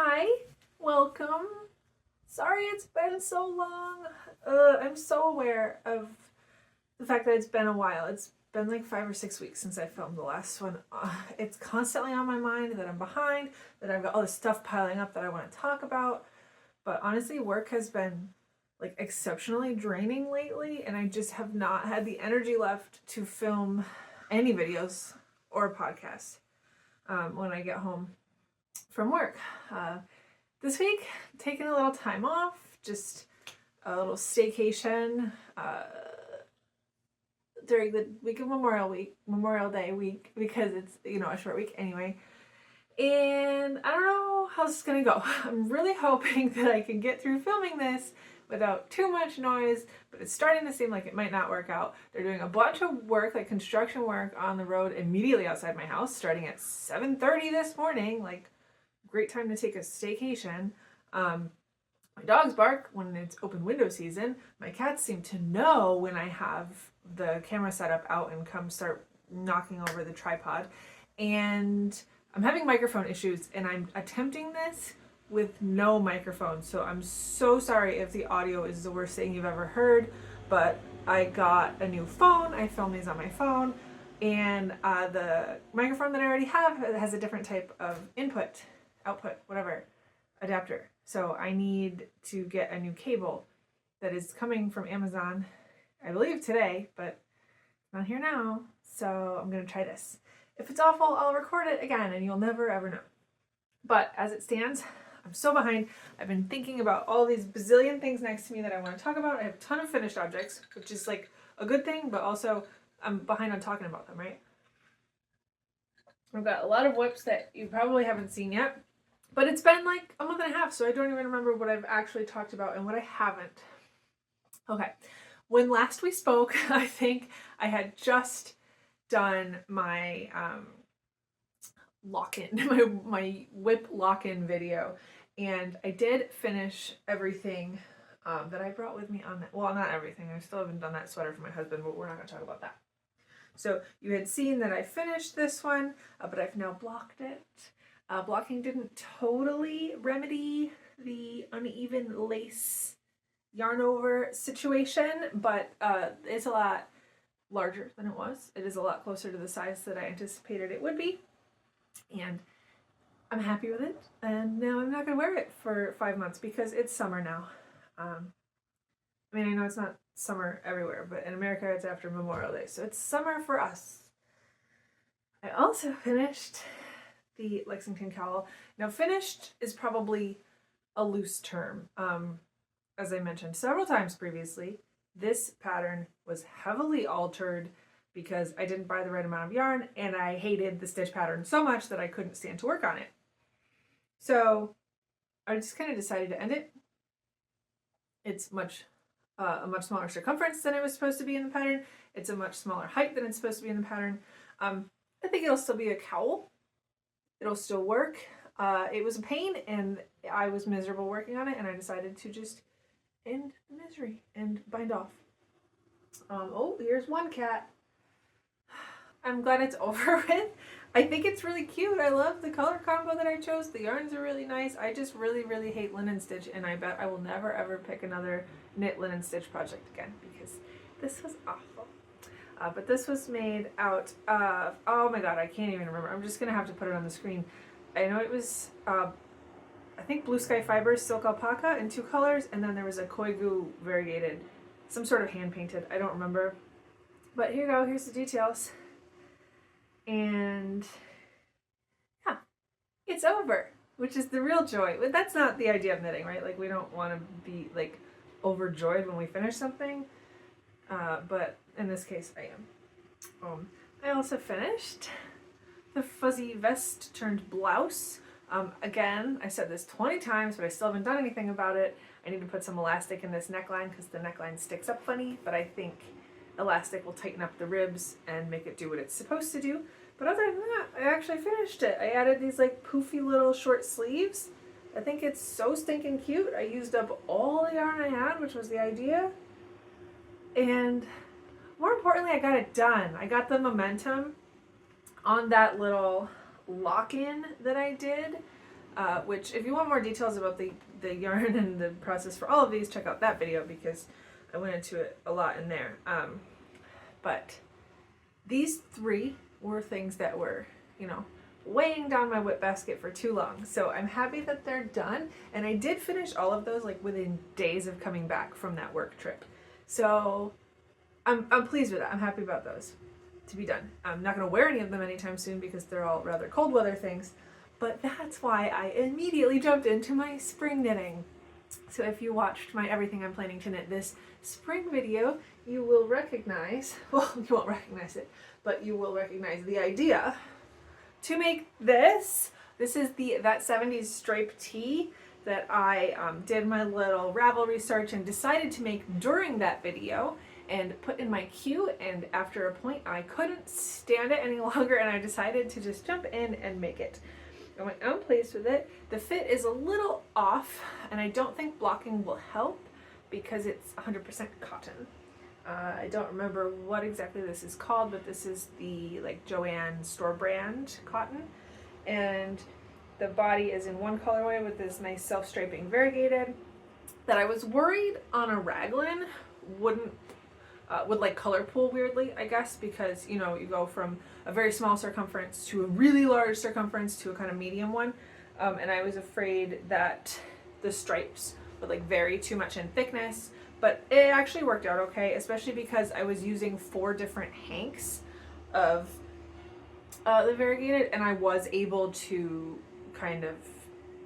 Hi, welcome. Sorry it's been so long. I'm so aware of the fact that it's been a while. It's been like 5 or 6 weeks since I filmed the last one. It's constantly on my mind that I'm behind, that I've got all this stuff piling up that I want to talk about. But honestly, work has been like exceptionally draining lately, and I just have not had the energy left to film any videos or podcasts when I get home from work. This week, taking a little time off, just a little staycation during the week of Memorial Day week, because it's, a short week anyway. And I don't know how this is gonna go. I'm really hoping that I can get through filming this without too much noise, but it's starting to seem like it might not work out. They're doing a bunch of work, like construction work, on the road immediately outside my house, starting at 7:30 this morning. Like, great time to take a staycation. My dogs bark when it's open window season. My cats seem to know when I have the camera set up out and come start knocking over the tripod. And I'm having microphone issues, and I'm attempting this with no microphone. So I'm so sorry if the audio is the worst thing you've ever heard, but I got a new phone. I film these on my phone, and the microphone that I already have has a different type of output, whatever, adapter. So I need to get a new cable that is coming from Amazon, I believe today, but not here now. So I'm going to try this. If it's awful, I'll record it again and you'll never ever know. But as it stands, I'm so behind. I've been thinking about all these bazillion things next to me that I want to talk about. I have a ton of finished objects, which is like a good thing, but also I'm behind on talking about them, right? I've got a lot of whips that you probably haven't seen yet. But it's been like a month and a half, so I don't even remember what I've actually talked about and what I haven't. Okay, when last we spoke, I think I had just done my lock-in, my whip lock-in video, and I did finish everything that I brought with me on that. Well, not everything. I still haven't done that sweater for my husband, but we're not going to talk about that. So you had seen that I finished this one, but I've now blocked it. Blocking didn't totally remedy the uneven lace yarn over situation, but it's a lot larger than it was. It is a lot closer to the size that I anticipated it would be, and I'm happy with it. And now I'm not going to wear it for 5 months because it's summer now. I mean, I know it's not summer everywhere, but in America it's after Memorial Day, so it's summer for us. I also finished the Lexington cowl. Now, finished is probably a loose term. As I mentioned several times previously, this pattern was heavily altered because I didn't buy the right amount of yarn, and I hated the stitch pattern so much that I couldn't stand to work on it. So I just kind of decided to end it. It's a much smaller circumference than it was supposed to be in the pattern. It's a much smaller height than it's supposed to be in the pattern. I think it'll still be a cowl. It'll still work. It was a pain, and I was miserable working on it, and I decided to just end the misery and bind off. Oh, here's one cat. I'm glad it's over with. I think it's really cute. I love the color combo that I chose. The yarns are really nice. I just really, really hate linen stitch, and I bet I will never ever pick another knit linen stitch project again because this was awful. But this was made out of, oh my god, I can't even remember. I'm just going to have to put it on the screen. I know it was, I think Blue Sky Fibers, Silk Alpaca in 2 colors, and then there was a Koigu variegated, some sort of hand-painted, I don't remember. But here you go, here's the details. And, yeah, it's over, which is the real joy. But that's not the idea of knitting, right? Like, we don't want to be, like, overjoyed when we finish something. But in this case, I am. I also finished the fuzzy vest turned blouse. Again, I said this 20 times, but I still haven't done anything about it. I need to put some elastic in this neckline because the neckline sticks up funny, but I think elastic will tighten up the ribs and make it do what it's supposed to do. But other than that, I actually finished it. I added these like poofy little short sleeves. I think it's so stinking cute. I used up all the yarn I had, which was the idea. And more importantly, I got it done. I got the momentum on that little lock-in that I did. which if you want more details about the yarn and the process for all of these, check out that video because I went into it a lot in there. But these 3 were things that were, you know, weighing down my whip basket for too long. So I'm happy that they're done. And I did finish all of those like within days of coming back from that work trip. So I'm pleased with that. I'm happy about those to be done. I'm not going to wear any of them anytime soon because they're all rather cold weather things. But that's why I immediately jumped into my spring knitting. So if you watched my Everything I'm Planning to Knit This Spring video, you will recognize, well, you won't recognize it, but you will recognize the idea to make this. This is that 70s stripe tee that I did my little Ravelry search and decided to make during that video and put in my queue, and after a point I couldn't stand it any longer and I decided to just jump in and make it. I'm pleased with it. The fit is a little off and I don't think blocking will help because it's 100% cotton. I don't remember what exactly this is called, but this is the like Joanne store brand cotton, and the body is in one colorway with this nice self-striping variegated that I was worried on a raglan would like color pool weirdly, I guess, because you know you go from a very small circumference to a really large circumference to a kind of medium one, and I was afraid that the stripes would like vary too much in thickness. But it actually worked out okay, especially because I was using 4 different hanks of the variegated, and I was able to kind of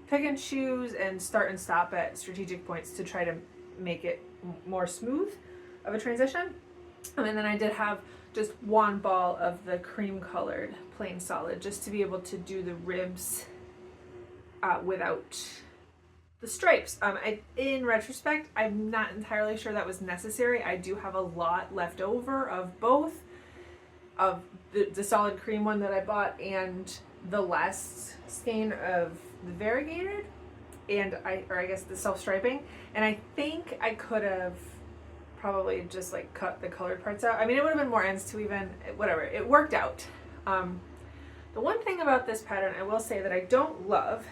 pick and choose and start and stop at strategic points to try to make it more smooth of a transition. And then I did have just 1 ball of the cream colored plain solid just to be able to do the ribs without the stripes. In retrospect, I'm not entirely sure that was necessary. I do have a lot left over of both of the solid cream one that I bought and the last skein of the variegated, and I guess the self-striping, and I think I could have probably just like cut the colored parts out. I mean, it would have been more ends to even, whatever, it worked out. The one thing about this pattern I will say that I don't love,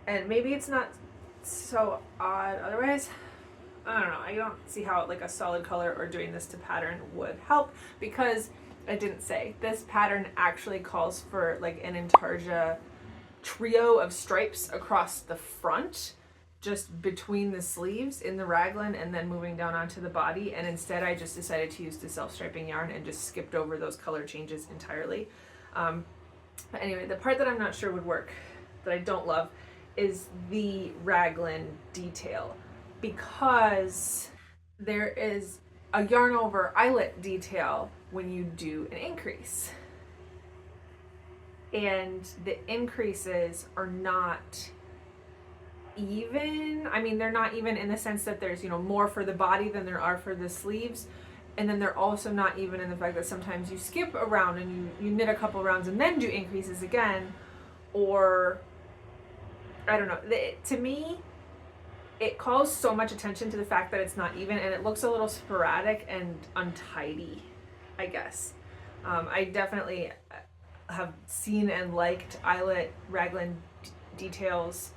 and maybe it's not so odd otherwise, I don't know, I don't see how like a solid color or doing this to pattern would help, because I didn't say this pattern actually calls for like an intarsia trio of stripes across the front, just between the sleeves in the raglan and then moving down onto the body, and instead I just decided to use the self-striping yarn and just skipped over those color changes entirely. But anyway, the part that I'm not sure would work, that I don't love, is the raglan detail, because there is a yarn over eyelet detail when you do an increase, and the increases are not even. I mean, they're not even in the sense that there's, you know, more for the body than there are for the sleeves, and then they're also not even in the fact that sometimes you skip around and you knit a couple rounds and then do increases again, or I don't know. To me, it calls so much attention to the fact that it's not even, and it looks a little sporadic and untidy, I guess. I definitely have seen and liked eyelet raglan details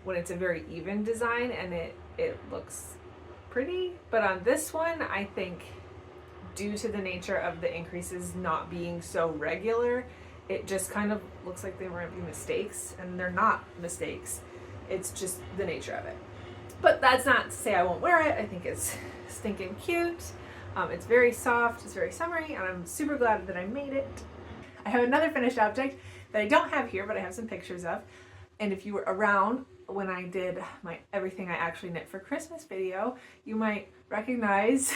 when it's a very even design and it looks pretty, but on this one, I think due to the nature of the increases not being so regular, it just kind of looks like they might be mistakes, and they're not mistakes. It's just the nature of it. But that's not to say I won't wear it. I think it's stinking cute. It's very soft, it's very summery, and I'm super glad that I made it. I have another finished object that I don't have here, but I have some pictures of. And if you were around when I did my Everything I Actually Knit for Christmas video, you might recognize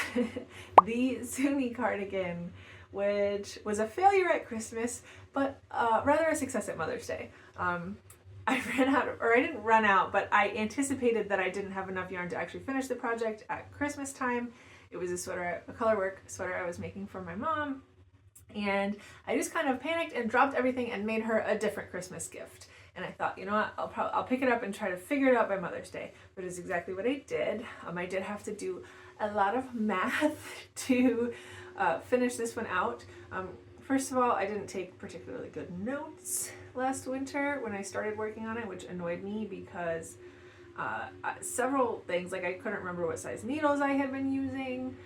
the Zuni cardigan, which was a failure at Christmas, but rather a success at Mother's Day. I ran out, or I didn't run out, but I anticipated that I didn't have enough yarn to actually finish the project at Christmas time. It was a sweater, a colorwork sweater I was making for my mom, and I just kind of panicked and dropped everything and made her a different Christmas gift. And I thought, you know what, I'll pick it up and try to figure it out by Mother's Day, which is exactly what I did. I did have to do a lot of math to finish this one out. First of all, I didn't take particularly good notes last winter when I started working on it, which annoyed me because several things, like I couldn't remember what size needles I had been using.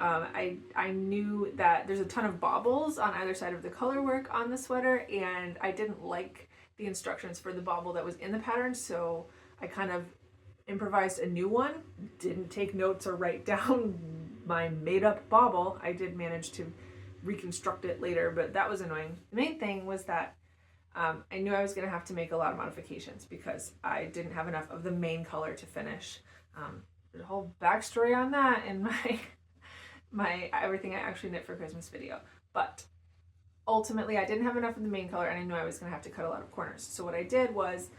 I knew that there's a ton of bobbles on either side of the color work on the sweater, and I didn't like the instructions for the bobble that was in the pattern, so I kind of improvised a new one. Didn't take notes or write down my made-up bobble. I did manage to reconstruct it later, but that was annoying. The main thing was that I knew I was going to have to make a lot of modifications because I didn't have enough of the main color to finish. There's a whole backstory on that in my everything I actually knit for Christmas video. But ultimately I didn't have enough of the main color, and I knew I was going to have to cut a lot of corners. So what I did was,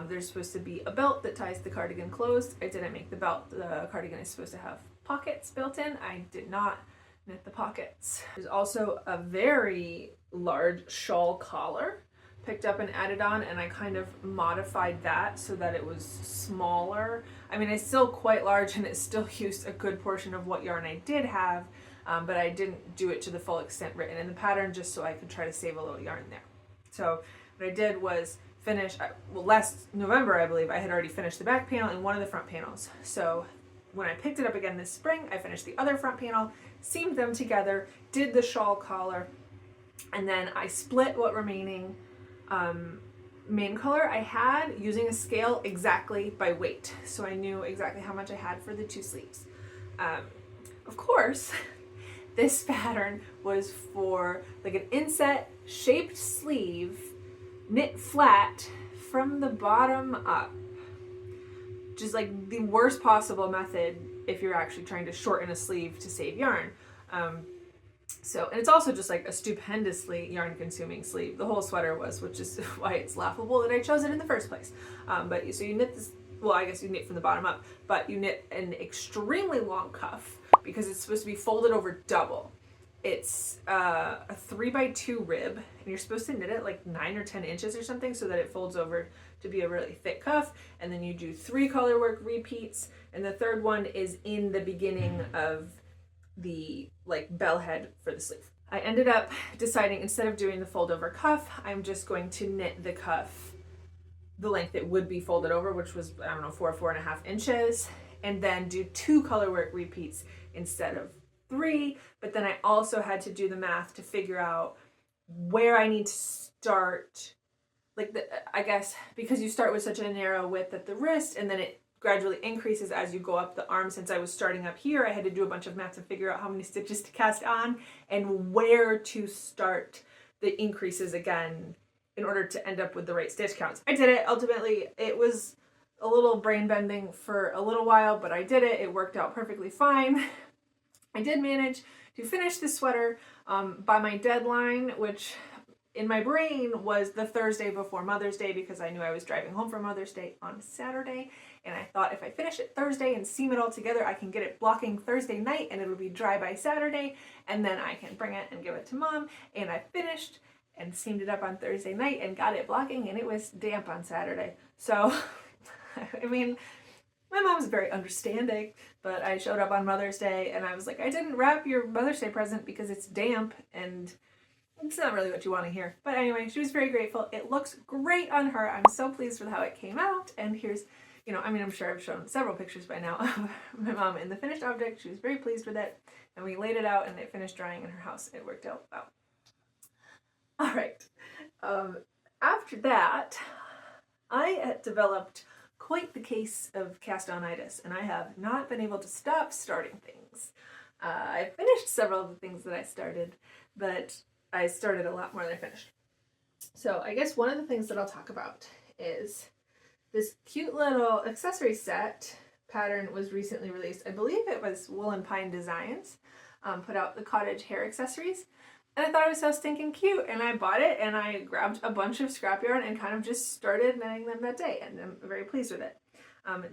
there's supposed to be a belt that ties the cardigan closed. I didn't make the belt. The cardigan is supposed to have pockets built in. I did not knit the pockets. There's also a very large shawl collar picked up and added on, and I kind of modified that so that it was smaller. I mean, it's still quite large and it still used a good portion of what yarn I did have, but I didn't do it to the full extent written in the pattern, just so I could try to save a little yarn there. So what I did was finish, well, last November I believe I had already finished the back panel and one of the front panels. So when I picked it up again this spring, I finished the other front panel, seamed them together, did the shawl collar, and then I split what remaining main color I had using a scale exactly by weight. So I knew exactly how much I had for the two sleeves. Of course, this pattern was for like an inset shaped sleeve, knit flat from the bottom up, which is like the worst possible method if you're actually trying to shorten a sleeve to save yarn. And it's also just like a stupendously yarn consuming sleeve. The whole sweater was, which is why it's laughable that I chose it in the first place. So you knit this, well, I guess you knit from the bottom up, but you knit an extremely long cuff because it's supposed to be folded over double. It's a 3x2 rib, and you're supposed to knit it like 9 or 10 inches or something so that it folds over to be a really thick cuff. And then you do 3 color work repeats, and the third one is in the beginning of the like bell head for the sleeve. I ended up deciding, instead of doing the fold over cuff, I'm just going to knit the cuff the length it would be folded over, which was, I don't know, 4.5 inches, and then do 2 color work repeats instead of 3. But then I also had to do the math to figure out where I need to start, like I guess because you start with such a narrow width at the wrist and then it gradually increases as you go up the arm. Since I was starting up here, I had to do a bunch of math to figure out how many stitches to cast on and where to start the increases again in order to end up with the right stitch counts. I did it. Ultimately, it was a little brain bending for a little while, but I did it. It worked out perfectly fine. I did manage to finish the sweater by my deadline, which in my brain was the Thursday before Mother's Day, because I knew I was driving home for Mother's Day on Saturday. And I thought if I finish it Thursday and seam it all together, I can get it blocking Thursday night and it'll be dry by Saturday. And then I can bring it and give it to Mom. And I finished and seamed it up on Thursday night and got it blocking, and it was damp on Saturday. So, I mean, my mom's very understanding, but I showed up on Mother's Day and I was like, I didn't wrap your Mother's Day present because it's damp and it's not really what you want to hear. But anyway, she was very grateful. It looks great on her. I'm so pleased with how it came out. And here's, you know, I mean, I'm sure I've shown several pictures by now of my mom in the finished object. She was very pleased with it. And we laid it out and it finished drying in her house. It worked out well. All right. After that, I had developed quite the case of cast-on-itis, and I have not been able to stop starting things. I finished several of the things that I started, but I started a lot more than I finished. So I guess one of the things that I'll talk about is this cute little accessory set pattern was recently released. I believe it was Wool and Pine Designs, put out the Cottage hair accessories. And I thought it was so stinking cute, and I bought it, and I grabbed a bunch of scrap yarn and kind of just started knitting them that day, and I'm very pleased with it.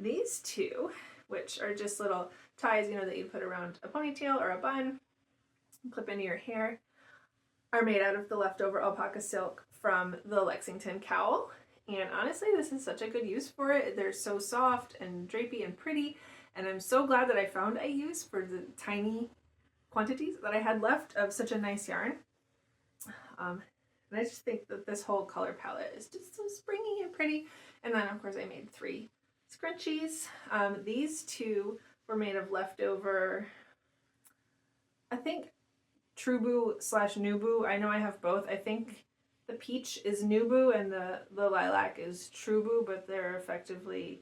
These two, which are just little ties, you know, that you put around a ponytail or a bun, clip into your hair, are made out of the leftover alpaca silk from the Lexington cowl. And honestly, this is such a good use for it. They're so soft and drapey and pretty, and I'm so glad that I found a use for the tiny quantities that I had left of such a nice yarn. And I just think that this whole color palette is just so springy and pretty. And then of course I made 3 scrunchies. These 2 were made of leftover, I think, Truboo / Nuboo. I know I have both. I think the peach is Nuboo and the lilac is Truboo, but they're effectively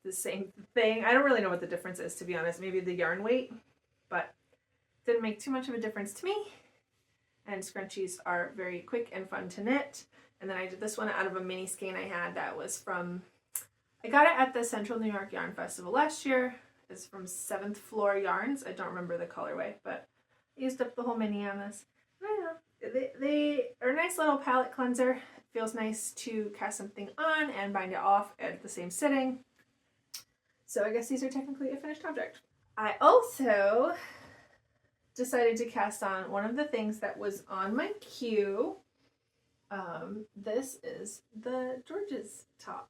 the same thing. I don't really know what the difference is, to be honest. Maybe the yarn weight, but it didn't make too much of a difference to me. And scrunchies are very quick and fun to knit. And then I did this one out of a mini skein I had that was from, I got it at the Central New York Yarn Festival last year. It's from 7th Floor Yarns. I don't remember the colorway, but I used up the whole mini on this. I don't know. They are a nice little palette cleanser. It feels nice to cast something on and bind it off at the same sitting. So I guess these are technically a finished object. I also decided to cast on one of the things that was on my queue. This is the George's top.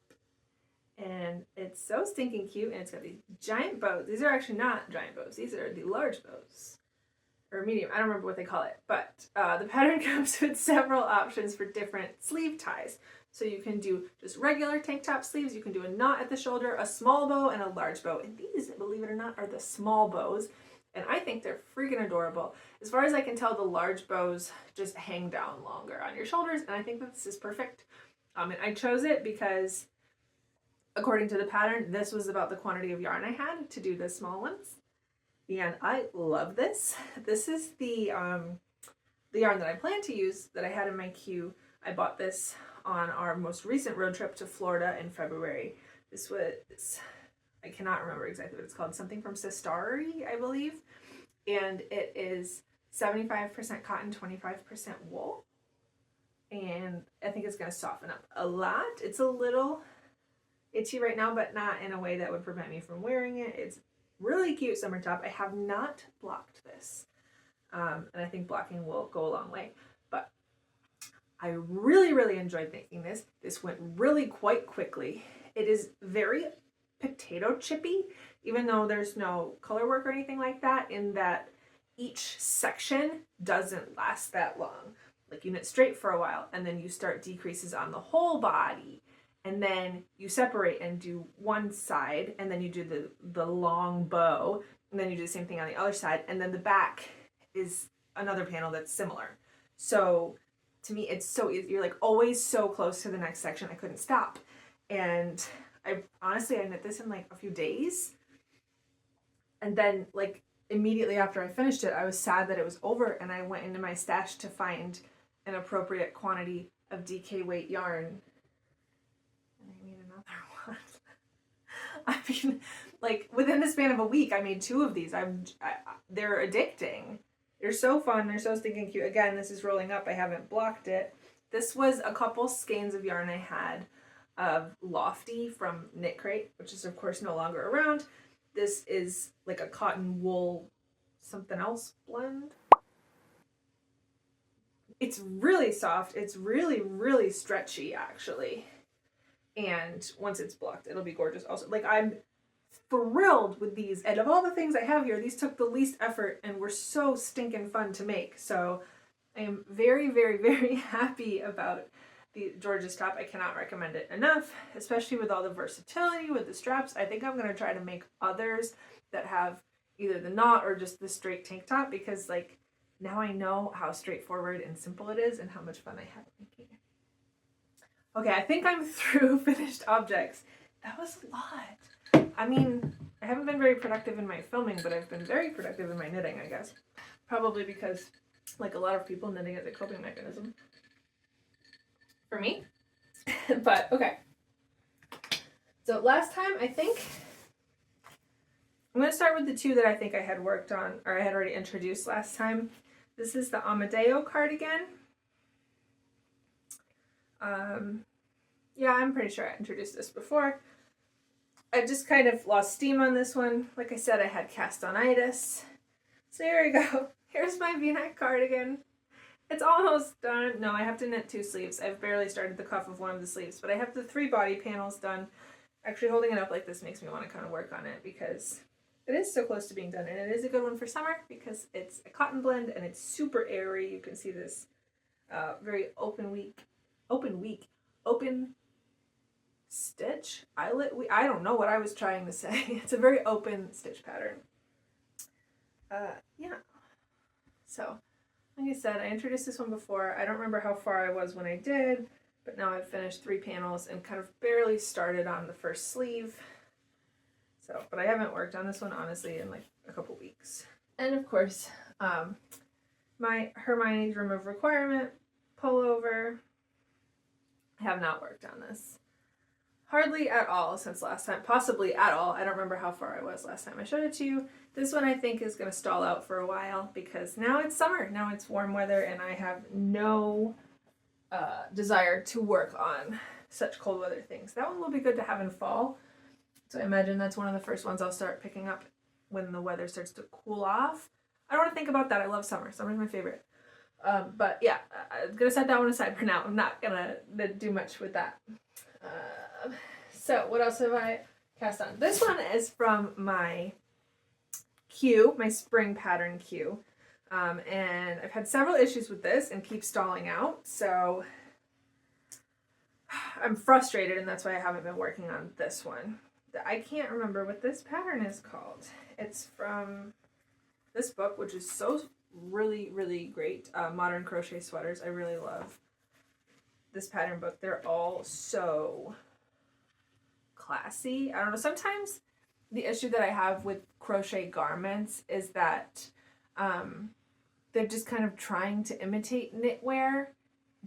And it's so stinking cute, and it's got these giant bows. These are actually not giant bows. These are the large bows. Or medium, I don't remember what they call it. But the pattern comes with several options for different sleeve ties. So you can do just regular tank top sleeves, you can do a knot at the shoulder, a small bow, and a large bow. And these, believe it or not, are the small bows. And I think they're freaking adorable. As far as I can tell, the large bows just hang down longer on your shoulders, and I think that this is perfect. And I chose it because, according to the pattern, this was about the quantity of yarn I had to do the small ones. And I love this. This is the yarn that I plan to use that I had in my queue. I bought this on our most recent road trip to Florida in February. This was, I cannot remember exactly what it's called, something from Cestari, I believe. And it is 75% cotton, 25% wool. And I think it's going to soften up a lot. It's a little itchy right now, but not in a way that would prevent me from wearing it. It's really cute summer top. I have not blocked this. And I think blocking will go a long way. But I really, really enjoyed making this. This went really quite quickly. It is very potato chippy, even though there's no color work or anything like that, in that each section doesn't last that long. Like, you knit straight for a while, and then you start decreases on the whole body, and then you separate and do one side, and then you do the long bow, and then you do the same thing on the other side, and then the back is another panel that's similar. So to me, it's so easy. You're like always so close to the next section. I couldn't stop. And I knit this in like a few days. And then like immediately after I finished it, I was sad that it was over, and I went into my stash to find an appropriate quantity of DK weight yarn. And I made another one. I mean, like within the span of a week, I made 2 of these. They're addicting. They're so fun. They're so stinking cute. Again, this is rolling up. I haven't blocked it. This was a couple skeins of yarn I had of Lofty from Knit Crate, which is of course no longer around. This is like a cotton wool something else blend. It's really soft. It's really, really stretchy actually. And once it's blocked, it'll be gorgeous also. Like, I'm thrilled with these. And of all the things I have here, these took the least effort and were so stinking fun to make. So I am very, very, very happy about the George's top. I cannot recommend it enough, especially with all the versatility with the straps. I think I'm going to try to make others that have either the knot or just the straight tank top, because like now I know how straightforward and simple it is and how much fun I have making it. Okay, I think I'm through finished objects. That was a lot. I mean, I haven't been very productive in my filming, but I've been very productive in my knitting, I guess. Probably because, like a lot of people, knitting is a coping mechanism. For me. But, okay. So last time, I think, I'm going to start with the 2 that I think I had worked on, or I had already introduced last time. This is the Amadeo cardigan. Yeah, I'm pretty sure I introduced this before. I just kind of lost steam on this one. Like I said, I had cast-on-itis. So here we go. Here's my V-neck cardigan. It's almost done. No, I have to knit 2 sleeves. I've barely started the cuff of one of the sleeves, but I have the 3 body panels done. Actually, holding it up like this makes me want to kind of work on it because it is so close to being done. And it is a good one for summer because it's a cotton blend and it's super airy. You can see this very open stitch eyelet. I don't know what I was trying to say. It's a very open stitch pattern. Yeah. So, like I said, I introduced this one before. I don't remember how far I was when I did, but now I've finished 3 panels and kind of barely started on the first sleeve. So, but I haven't worked on this one, honestly, in like a couple weeks. And of course, my Hermione's Remove Requirement pullover. I have not worked on this. Hardly at all since last time. Possibly at all. I don't remember how far I was last time I showed it to you. This one I think is going to stall out for a while because now it's summer. Now it's warm weather and I have no desire to work on such cold weather things. That one will be good to have in fall. So I imagine that's one of the first ones I'll start picking up when the weather starts to cool off. I don't want to think about that. I love summer. Summer's my favorite. But yeah, I'm going to set that one aside for now. I'm not going to do much with that. So what else have I cast on? This one is from my queue, my spring pattern queue. And I've had several issues with this and keep stalling out. So I'm frustrated and that's why I haven't been working on this one. I can't remember what this pattern is called. It's from this book, which is so really, really great. Modern Crochet Sweaters. I really love this pattern book. They're all so classy. I don't know. Sometimes the issue that I have with crochet garments is that they're just kind of trying to imitate knitwear,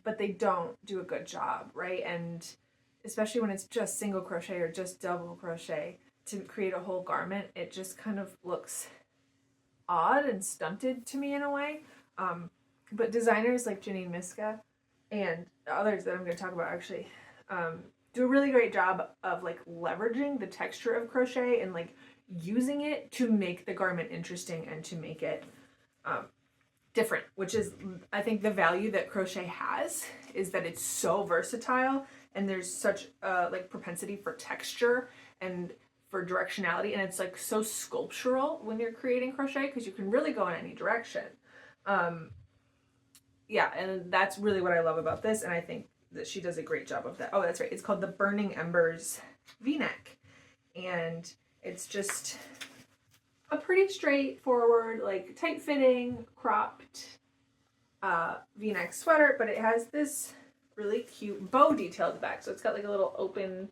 but they don't do a good job, right? And especially when it's just single crochet or just double crochet to create a whole garment, it just kind of looks odd and stunted to me in a way. But designers like Janine Myska and others that I'm going to talk about actually do a really great job of like leveraging the texture of crochet and like using it to make the garment interesting and to make it different, which is I think the value that crochet has is that it's so versatile and there's such like propensity for texture and for directionality, and it's like so sculptural when you're creating crochet because you can really go in any direction. Yeah, and that's really what I love about this, and I think that she does a great job of that. Oh, that's right. It's called the Burning Embers V-neck, and it's just a pretty straightforward, like tight-fitting, cropped V-neck sweater, but it has this really cute bow detail at the back. So it's got like a little open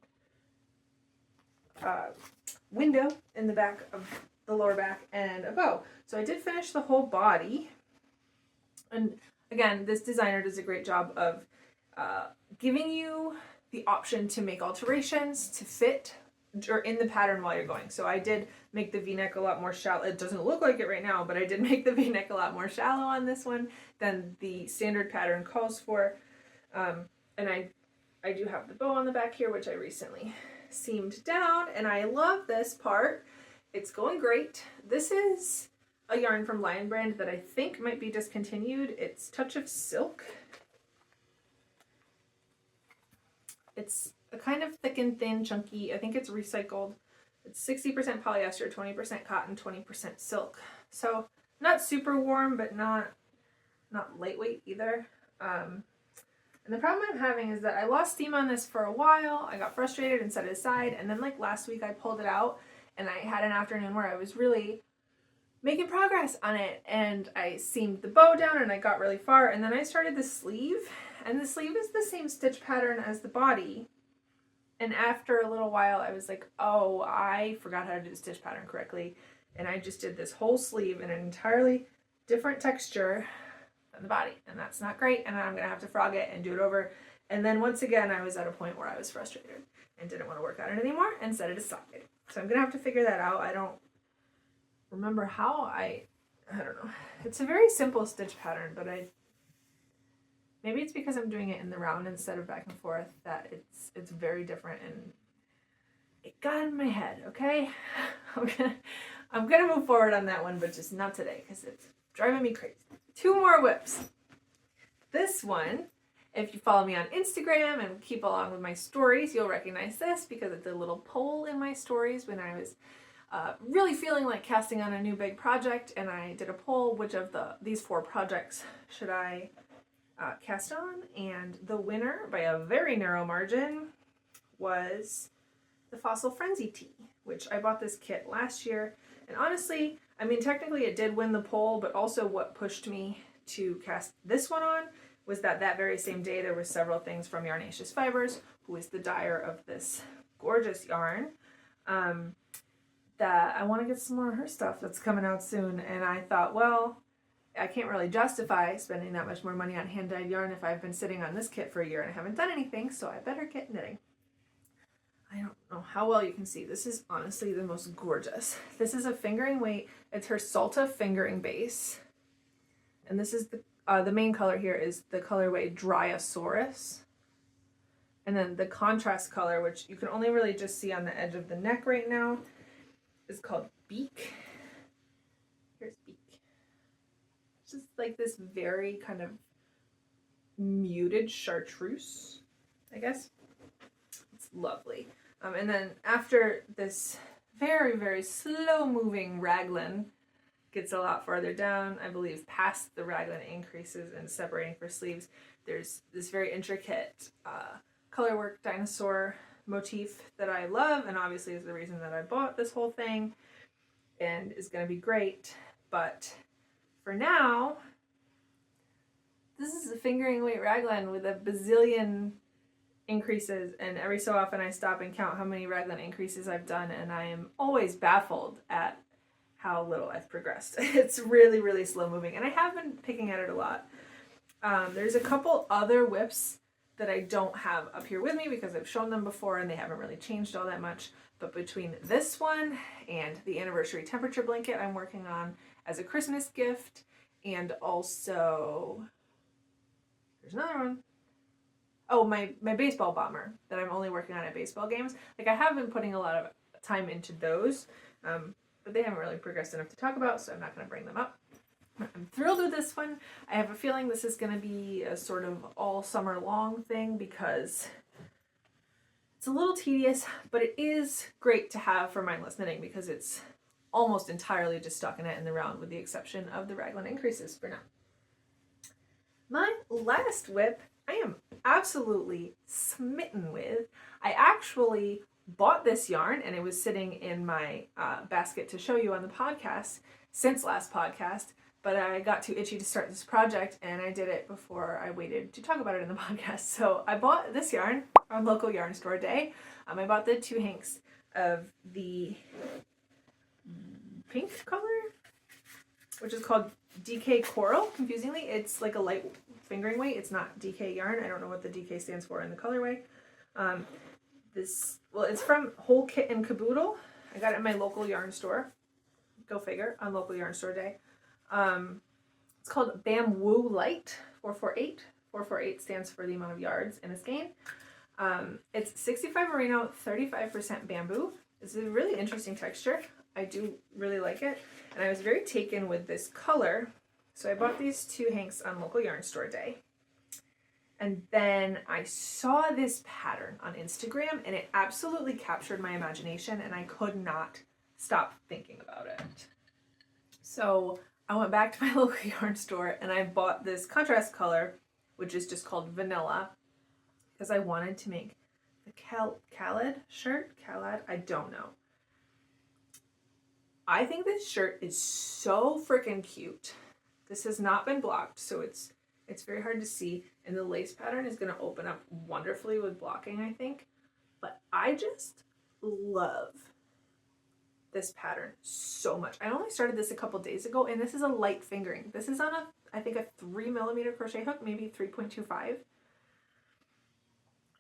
window in the back of the lower back and a bow. So I did finish the whole body, and again, this designer does a great job of giving you the option to make alterations to fit or in the pattern while you're going. So I did make the V-neck a lot more shallow. It doesn't look like it right now, but I did make the V-neck a lot more shallow on this one than the standard pattern calls for. And I do have the bow on the back here, which I recently seamed down, and I love this part. It's going great. This is a yarn from Lion Brand that I think might be discontinued. It's Touch of Silk. It's a kind of thick and thin, chunky. I think it's recycled. It's 60% polyester, 20% cotton, 20% silk. So not super warm, but not lightweight either. And the problem I'm having is that I lost steam on this for a while. I got frustrated and set it aside. And then like last week I pulled it out and I had an afternoon where I was really making progress on it. And I seamed the bow down and I got really far. And then I started the sleeve. And the sleeve is the same stitch pattern as the body. And after a little while, I was like, oh, I forgot how to do the stitch pattern correctly. And I just did this whole sleeve in an entirely different texture than the body. And that's not great. And I'm going to have to frog it and do it over. And then once again, I was at a point where I was frustrated and didn't want to work on it anymore and set it aside. So I'm going to have to figure that out. I don't remember how I don't know. It's a very simple stitch pattern, but maybe it's because I'm doing it in the round instead of back and forth that it's very different, and it got in my head, okay? I'm gonna move forward on that one, but just not today because it's driving me crazy. 2 more whips. This one, if you follow me on Instagram and keep along with my stories, you'll recognize this because it's a little poll in my stories when I was really feeling like casting on a new big project, and I did a poll, which of these 4 projects should I cast on, and the winner by a very narrow margin was the Fossil Frenzy Tea, which I bought this kit last year. And honestly, I mean, technically it did win the poll, but also what pushed me to cast this one on was that very same day there were several things from Yarnaceous Fibers, who is the dyer of this gorgeous yarn, that I want to get some more of her stuff that's coming out soon. And I thought, well, I can't really justify spending that much more money on hand-dyed yarn if I've been sitting on this kit for a year and I haven't done anything, so I better get knitting. I don't know how well you can see. This is honestly the most gorgeous. This is a fingering weight. It's her Salta fingering base. And this is the main color here is the colorway Dryosaurus. And then the contrast color, which you can only really just see on the edge of the neck right now, is called Beak. Here's Beak. It's just like this very kind of muted chartreuse, I guess. It's lovely. And then after this very, very slow moving raglan gets a lot farther down, I believe past the raglan increases and separating for sleeves, there's this very intricate colorwork dinosaur motif that I love, and obviously is the reason that I bought this whole thing and is going to be great. But for now, this is a fingering weight raglan with a bazillion increases, and every so often I stop and count how many raglan increases I've done, and I am always baffled at how little I've progressed. It's really, really slow moving, and I have been picking at it a lot. There's a couple other whips that I don't have up here with me because I've shown them before and they haven't really changed all that much, but between this one and the anniversary temperature blanket I'm working on as a Christmas gift, and also there's another one. Oh, my baseball bomber that I'm only working on at baseball games. Like, I have been putting a lot of time into those, but they haven't really progressed enough to talk about, so I'm not going to bring them up. I'm thrilled with this one. I have a feeling this is going to be a sort of all summer long thing because it's a little tedious, but it is great to have for mindless knitting because it's almost entirely just stockinette in the round with the exception of the raglan increases for now. My last whip I am absolutely smitten with. I actually bought this yarn and it was sitting in my basket to show you on the podcast since last podcast, but I got too itchy to start this project and I did it before I waited to talk about it in the podcast. So I bought this yarn on local yarn store day. I bought the 2 hanks of the pink color, which is called DK Coral. Confusingly, it's like a light fingering weight. It's not DK yarn. I don't know what the DK stands for in the colorway. It's from Whole Kit and Caboodle. I got it in my local yarn store. Go figure, on local yarn store day. It's called Bamboo Light 448. 448 stands for the amount of yards in a skein. It's 65 merino, 35% bamboo. It's a really interesting texture. I do really like it. And I was very taken with this color. So I bought these 2 hanks on local yarn store day. And then I saw this pattern on Instagram and it absolutely captured my imagination and I could not stop thinking about it. So I went back to my local yarn store and I bought this contrast color, which is just called Vanilla, because I wanted to make the Khaled shirt. Khaled? I don't know. I think this shirt is so freaking cute. This has not been blocked, so it's very hard to see, and the lace pattern is going to open up wonderfully with blocking, I think. But I just love this pattern so much. I only started this a couple days ago, and this is a light fingering. This is on I think a 3mm crochet hook, maybe 3.25.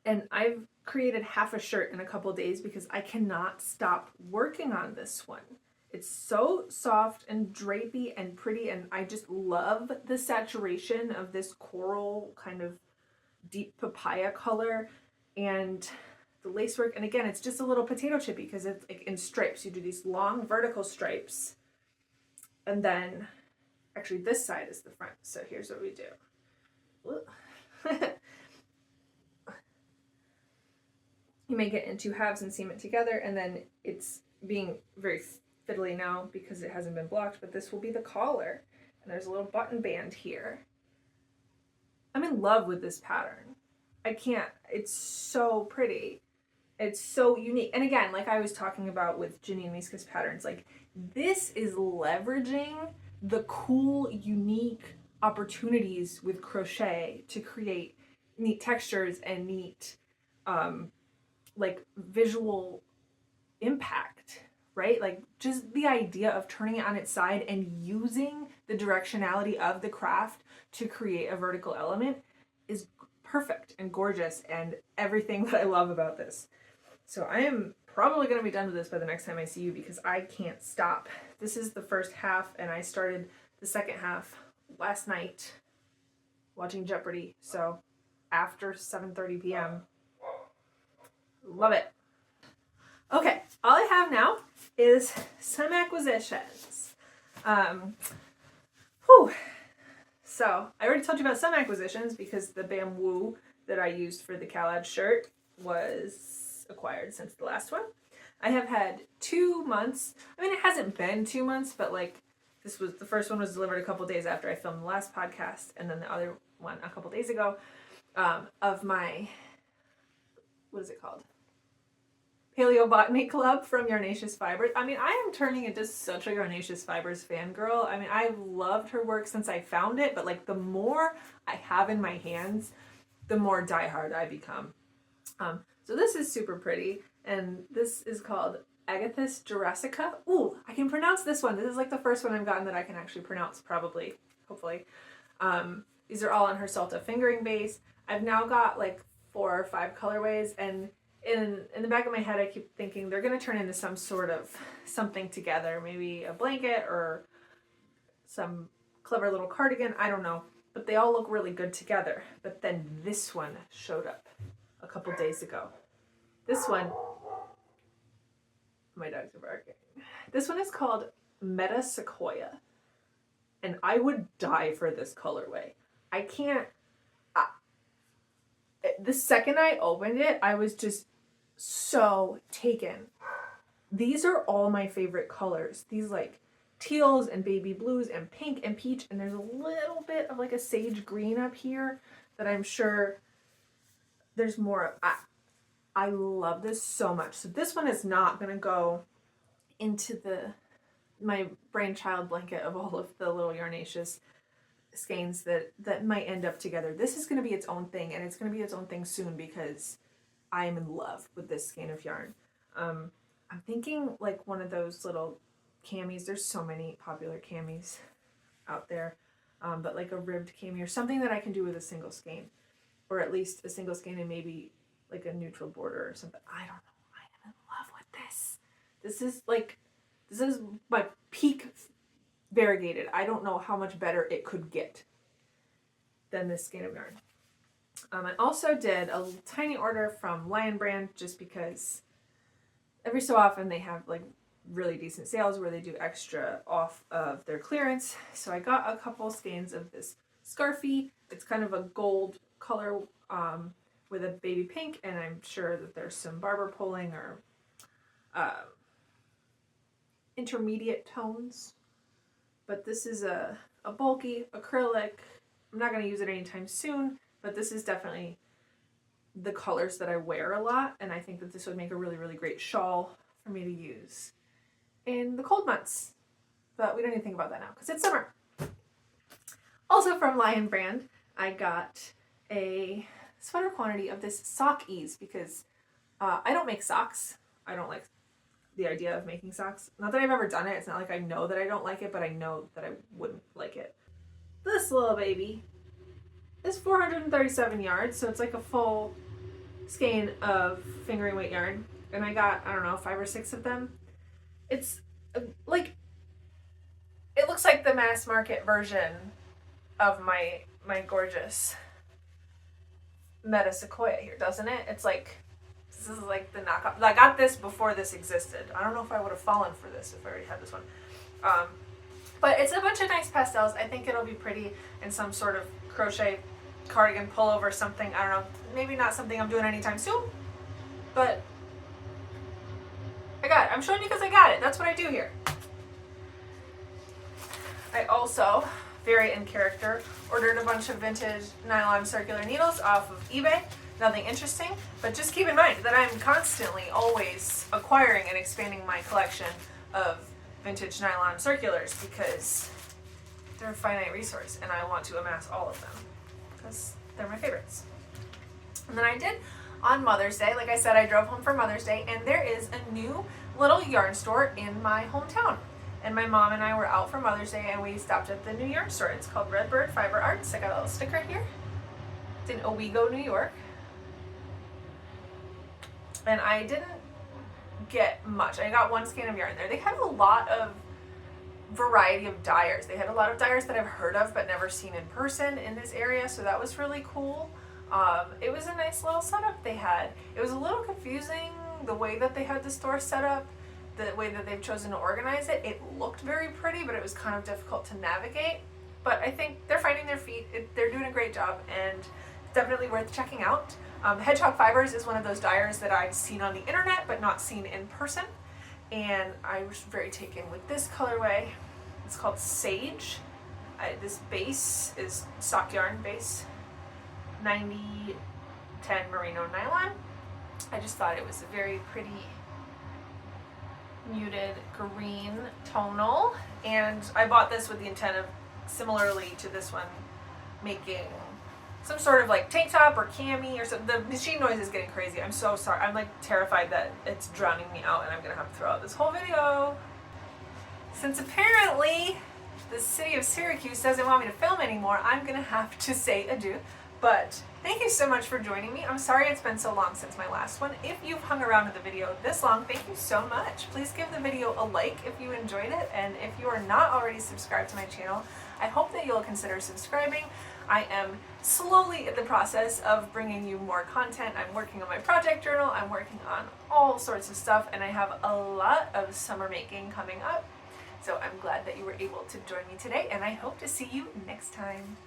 And I've created half a shirt in a couple days because I cannot stop working on this one. It's so soft and drapey and pretty, and I just love the saturation of this coral kind of deep papaya color and the lacework. And again, it's just a little potato chippy because it's like in stripes. You do these long vertical stripes, and then actually this side is the front. So here's what we do. You make it in 2 halves and seam it together, and then it's being very fiddly now because it hasn't been blocked, but this will be the collar, and there's a little button band here, I'm in love with this pattern. I can't, it's so pretty. It's so unique. And again, like I was talking about with Janine Myska's patterns, like this is leveraging the cool, unique opportunities with crochet to create neat textures and neat like visual impact, right? Like just the idea of turning it on its side and using the directionality of the craft to create a vertical element is perfect and gorgeous and everything that I love about this. So I am probably going to be done with this by the next time I see you because I can't stop. This is the first half and I started the second half last night watching Jeopardy. So after 7:30 p.m. Love it. Okay, all I have now is some acquisitions. So I already told you about some acquisitions because the bamboo that I used for the Calad shirt was acquired since the last one. I have had 2 months. I mean, it hasn't been 2 months, but like this was the first one was delivered a couple days after I filmed the last podcast, and then the other one a couple days ago of my, what is it called? Paleobotany Club from Yarnaceous Fibers. I mean, I am turning into such a Yarnaceous Fibers fangirl. I mean, I've loved her work since I found it, but like the more I have in my hands, the more diehard I become. So this is super pretty, and this is called Agathis Jurassica. Ooh, I can pronounce this one. This is like the first one I've gotten that I can actually pronounce, probably, hopefully. These are all on her Salta fingering base. I've now got like 4 or 5 colorways, and in the back of my head I keep thinking they're going to turn into some sort of something together, maybe a blanket or some clever little cardigan, I don't know, but they all look really good together. But then this one showed up a couple days ago. This one, my dogs are barking. This one is called Meta Sequoia, and I would die for this colorway. I can't, the second I opened it, I was just so taken. These are all my favorite colors. These like teals and baby blues and pink and peach, and there's a little bit of like a sage green up here that I'm sure there's more of. I love this so much. So this one is not going to go into my brainchild blanket of all of the little Yarnaceous skeins that might end up together. This is going to be its own thing, and it's going to be its own thing soon because I am in love with this skein of yarn. I'm thinking like one of those little camis. There's so many popular camis out there, but like a ribbed cami or something that I can do with a single skein, or at least a single skein and maybe like a neutral border or something. I don't know. I am in love with this. This is my peak variegated. I don't know how much better it could get than this skein of yarn. I also did a tiny order from Lion Brand just because every so often they have like really decent sales where they do extra off of their clearance. So I got a couple skeins of this scarfie. It's kind of a gold color with a baby pink, and I'm sure that there's some barber pulling or intermediate tones. But this is a bulky acrylic. I'm not going to use it anytime soon, but this is definitely the colors that I wear a lot, and I think that this would make a really, really great shawl for me to use in the cold months. But we don't need to think about that now because it's summer. Also from Lion Brand, I got a sweater quantity of this sock ease because I don't make socks. I don't like the idea of making socks. Not that I've ever done it. It's not like I know that I don't like it, but I know that I wouldn't like it. This little baby is 437 yards, so it's like a full skein of fingering weight yarn. And I got, I don't know, 5 or 6 of them. It's like, it looks like the mass market version of my gorgeous Meta Sequoia here, doesn't it? It's like, this is like the knockoff. I got this before this existed. I don't know if I would have fallen for this if I already had this one. But it's a bunch of nice pastels. I think it'll be pretty in some sort of crochet cardigan pullover something. I don't know. Maybe not something I'm doing anytime soon, but I got it. I'm showing you because I got it. That's what I do here. I also very in character. Ordered a bunch of vintage nylon circular needles off of eBay. Nothing interesting, but just keep in mind that I'm constantly always acquiring and expanding my collection of vintage nylon circulars because they're a finite resource and I want to amass all of them because they're my favorites. And then I did on Mother's Day, like I said, I drove home for Mother's Day, and there is a new little yarn store in my hometown. And my mom and I were out for Mother's Day and we stopped at the new yarn store. It's called Redbird Fiber Arts. I got a little sticker here. It's in Owego, New York. And I didn't get much. I got one skein of yarn there. They had a lot of variety of dyers. They had a lot of dyers that I've heard of but never seen in person in this area, so that was really cool. It was a nice little setup they had. It was a little confusing the way that they had the store set up, the way that they've chosen to organize it. It looked very pretty, but it was kind of difficult to navigate. But I think they're finding their feet. They're doing a great job and definitely worth checking out. Hedgehog Fibers is one of those dyers that I've seen on the internet but not seen in person. And I was very taken with this colorway. It's called Sage. This base is sock yarn base. 90-10 merino nylon. I just thought it was a very pretty muted green tonal, and I bought this with the intent of, similarly to this one, making some sort of like tank top or cami or something. The machine noise is getting crazy. I'm so sorry. I'm like terrified that it's drowning me out and I'm gonna have to throw out this whole video. Since apparently the city of Syracuse doesn't want me to film anymore, I'm gonna have to say adieu. But thank you so much for joining me. I'm sorry it's been so long since my last one. If you've hung around to the video this long, thank you so much. Please give the video a like if you enjoyed it, and if you are not already subscribed to my channel, I hope that you'll consider subscribing. I am slowly in the process of bringing you more content. I'm working on my project journal, I'm working on all sorts of stuff, and I have a lot of summer making coming up. So I'm glad that you were able to join me today, and I hope to see you next time.